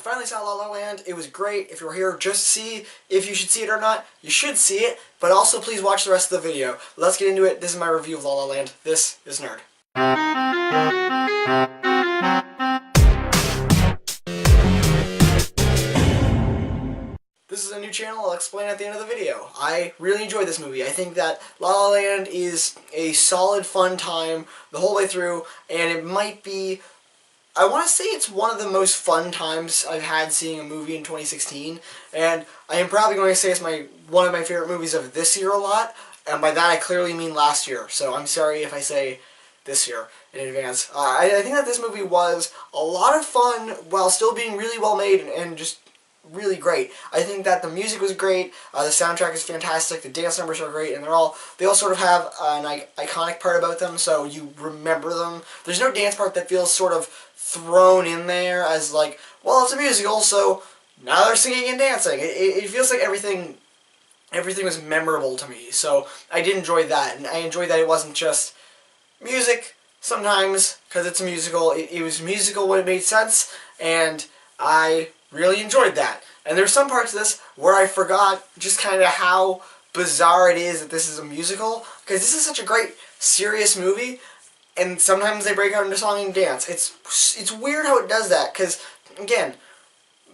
finally saw La La Land. It was great. If you're here just to see if you should see it or not, you should see it, but also please watch the rest of the video. Let's get into it. This is my review of La La Land. This is Nerd. This is a new channel. I'll explain at the end of the video. I really enjoyed this movie. I think that La La Land is a solid, fun time the whole way through, and it might be, I want to say it's one of the most fun times I've had seeing a movie in 2016, and I am probably going to say it's one of my favorite movies of this year a lot, and by that I clearly mean last year, so I'm sorry if I say this year in advance. I think that this movie was a lot of fun while still being really well made and just really great. I think that the music was great, the soundtrack is fantastic, the dance numbers are great, and they all sort of have an iconic part about them, so you remember them. There's no dance part that feels sort of thrown in there as like, well, it's a musical, so now they're singing and dancing. It feels like everything was memorable to me, so I did enjoy that, and I enjoyed that it wasn't just music sometimes, because it's a musical. It was musical when it made sense, and I really enjoyed that. And there's some parts of this where I forgot just kind of how bizarre it is that this is a musical, because this is such a great, serious movie, and sometimes they break out into song and dance. It's weird how it does that, because, again,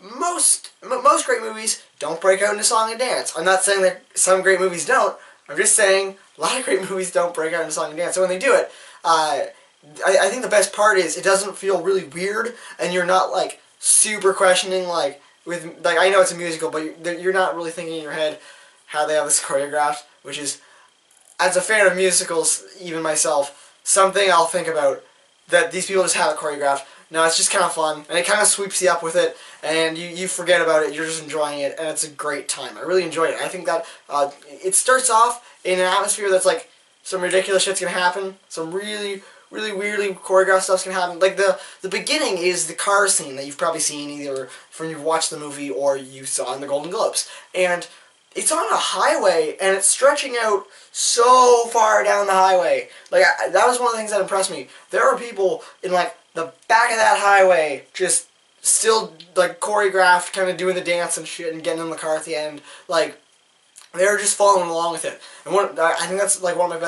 most great movies don't break out into song and dance. I'm not saying that some great movies don't, I'm just saying a lot of great movies don't break out into song and dance. So when they do it, I think the best part is it doesn't feel really weird, and you're not, like, super questioning, like I know it's a musical, but you're not really thinking in your head how they have this choreographed, which is, as a fan of musicals, even myself, something I'll think about, that these people just have it choreographed. No, it's just kind of fun, and it kind of sweeps you up with it, and you forget about it, you're just enjoying it, and it's a great time. I really enjoyed it. I think that it starts off in an atmosphere that's like, some ridiculous shit's gonna happen, some really weirdly choreographed stuff's gonna happen. Like the beginning is the car scene that you've probably seen either from you've watched the movie or you saw in the Golden Globes. And it's on a highway and it's stretching out so far down the highway. Like that was one of the things that impressed me. There are people in like the back of that highway just still like choreographed, kind of doing the dance and shit and getting in the car at the end. Like, they're just following along with it, and I think that's like one of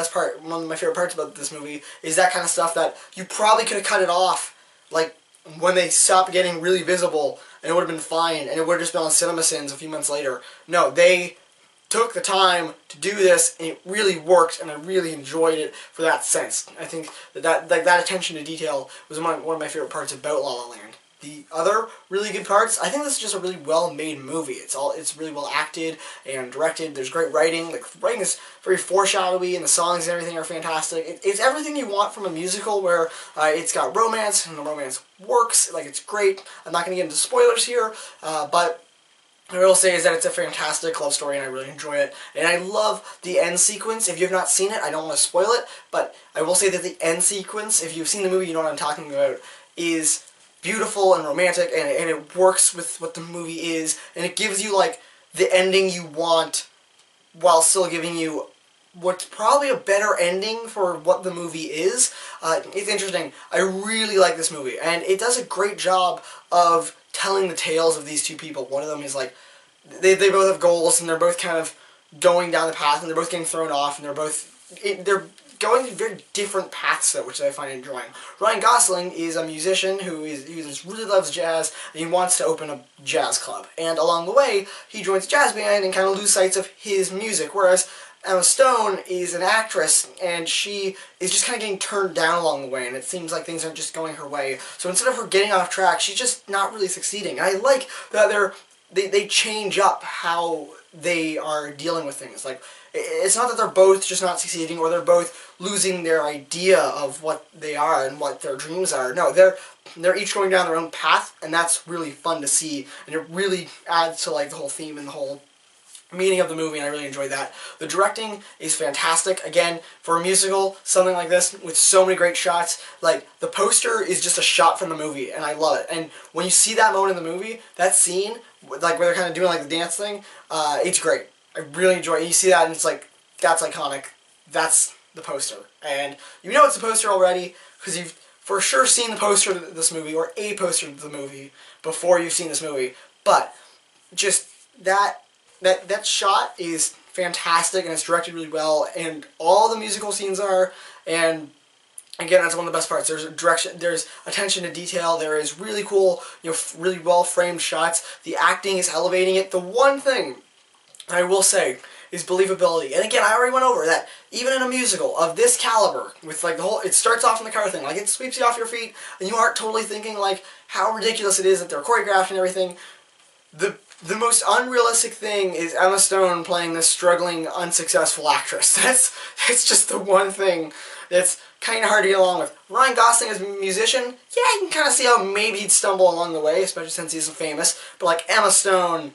my favorite parts about this movie is that kind of stuff that you probably could have cut it off, like when they stopped getting really visible, and it would have been fine, and it would have just been on CinemaSins a few months later. No, they took the time to do this, and it really worked, and I really enjoyed it for that sense. I think that attention to detail was one of my favorite parts about La La Land. The other really good parts, I think this is just a really well-made movie. It's really well acted and directed. There's great writing. Like, the writing is very foreshadowy, and the songs and everything are fantastic. It's everything you want from a musical, where it's got romance, and the romance works. Like, it's great. I'm not going to get into spoilers here, but what I will say is that it's a fantastic love story, and I really enjoy it. And I love the end sequence. If you have not seen it, I don't want to spoil it, but I will say that the end sequence, if you've seen the movie, you know what I'm talking about, is beautiful and romantic, and it works with what the movie is, and it gives you like the ending you want while still giving you what's probably a better ending for what the movie is. It's interesting. I really like this movie, and it does a great job of telling the tales of these two people. One of them is like, they both have goals, and they're both kind of going down the path, and they're both getting thrown off, and they're going in very different paths, though, which I find enjoying. Ryan Gosling is a musician who just really loves jazz, and he wants to open a jazz club. And along the way, he joins a jazz band and kind of loses sight of his music, whereas Emma Stone is an actress, and she is just kind of getting turned down along the way, and it seems like things aren't just going her way. So instead of her getting off track, she's just not really succeeding. And I like that they change up how they are dealing with things. Like, it's not that they're both just not succeeding, or they're both losing their idea of what they are and what their dreams are. No, they're each going down their own path, and that's really fun to see, and it really adds to like the whole theme and the whole meaning of the movie, and I really enjoyed that. The directing is fantastic. Again, for a musical, something like this, with so many great shots, like, the poster is just a shot from the movie, and I love it. And when you see that moment in the movie, that scene, like, where they're kind of doing, like, the dance thing, it's great. I really enjoy it. You see that, and it's like, that's iconic. That's the poster. And you know it's the poster already, because you've for sure seen the poster to this movie, or a poster to the movie, before you've seen this movie. But just that shot is fantastic, and it's directed really well, and all the musical scenes are, and again, that's one of the best parts. There's direction, there's attention to detail, there is really cool, really well framed shots. The acting is elevating it. The one thing I will say is believability. And again, I already went over that. Even in a musical of this caliber, with like the whole, it starts off in the car thing, like it sweeps you off your feet, and you aren't totally thinking like how ridiculous it is that they're choreographed and everything. The most unrealistic thing is Emma Stone playing this struggling, unsuccessful actress. That's just the one thing that's kind of hard to get along with. Ryan Gosling as a musician, yeah, you can kind of see how maybe he'd stumble along the way, especially since he's so famous. But like Emma Stone,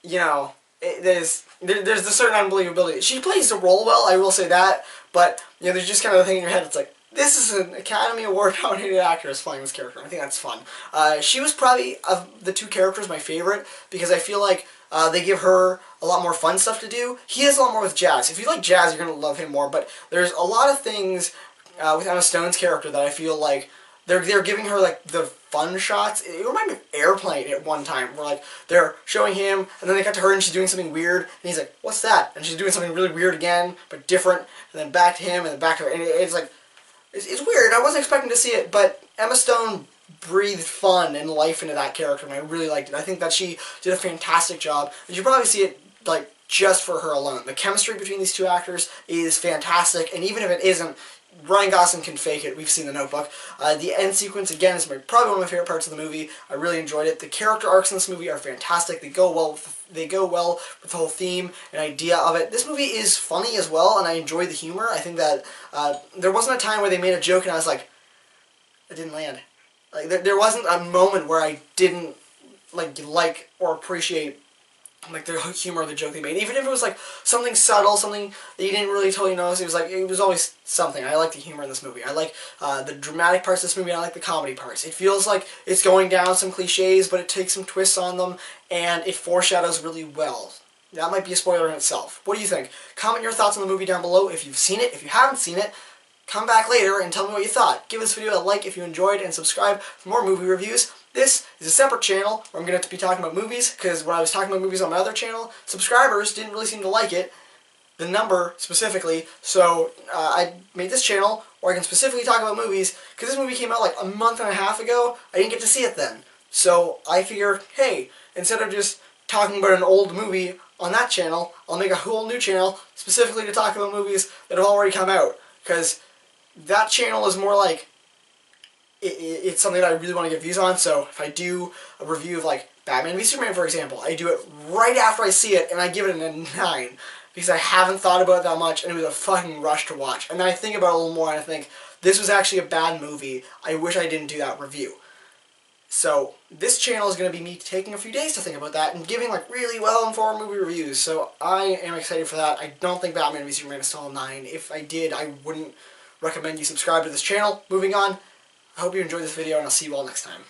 you know, there's a certain unbelievability. She plays the role well, I will say that, but you know, there's just kind of the thing in your head. It's like, this is an Academy Award nominated actress playing this character. I think that's fun. She was probably, of the two characters, my favorite, because I feel like they give her a lot more fun stuff to do. He has a lot more with jazz. If you like jazz, you're going to love him more, but there's a lot of things with Emma Stone's character that I feel like they're giving her like the fun shots. It reminded me of Airplane at one time, where like they're showing him, and then they cut to her and she's doing something weird, and he's like, "What's that?" And she's doing something really weird again, but different, and then back to him, and then back to her, and it's like, it's weird. I wasn't expecting to see it, but Emma Stone breathed fun and life into that character, and I really liked it. I think that she did a fantastic job, and you probably see it like just for her alone. The chemistry between these two actors is fantastic, and even if it isn't, Ryan Gosling can fake it. We've seen The Notebook. The end sequence, again, is probably one of my favorite parts of the movie. I really enjoyed it. The character arcs in this movie are fantastic. They go well with the whole theme and idea of it. This movie is funny as well, and I enjoy the humor. I think that there wasn't a time where they made a joke and I was like, it didn't land. Like there wasn't a moment where I didn't like or appreciate like the humor of the joke they made. Even if it was like something subtle, something that you didn't really totally notice, it was always something. I like the humor in this movie. I like the dramatic parts of this movie, and I like the comedy parts. It feels like it's going down some cliches, but it takes some twists on them, and it foreshadows really well. That might be a spoiler in itself. What do you think? Comment your thoughts on the movie down below if you've seen it. If you haven't seen it, come back later and tell me what you thought. Give this video a like if you enjoyed, and subscribe for more movie reviews. This is a separate channel where I'm going to be talking about movies, because when I was talking about movies on my other channel, subscribers didn't really seem to like it, the number specifically, so I made this channel where I can specifically talk about movies, because this movie came out like a month and a half ago. I didn't get to see it then. So I figured, hey, instead of just talking about an old movie on that channel, I'll make a whole new channel specifically to talk about movies that have already come out, because that channel is more like, it's something that I really want to get views on. So if I do a review of like Batman v Superman, for example, I do it right after I see it, and I give it a 9, because I haven't thought about it that much, and it was a fucking rush to watch. And then I think about it a little more, and I think, this was actually a bad movie. I wish I didn't do that review. So this channel is going to be me taking a few days to think about that, and giving like really well-informed movie reviews. So I am excited for that. I don't think Batman v Superman is still a 9. If I did, I wouldn't recommend you subscribe to this channel. Moving on. I hope you enjoyed this video, and I'll see you all next time.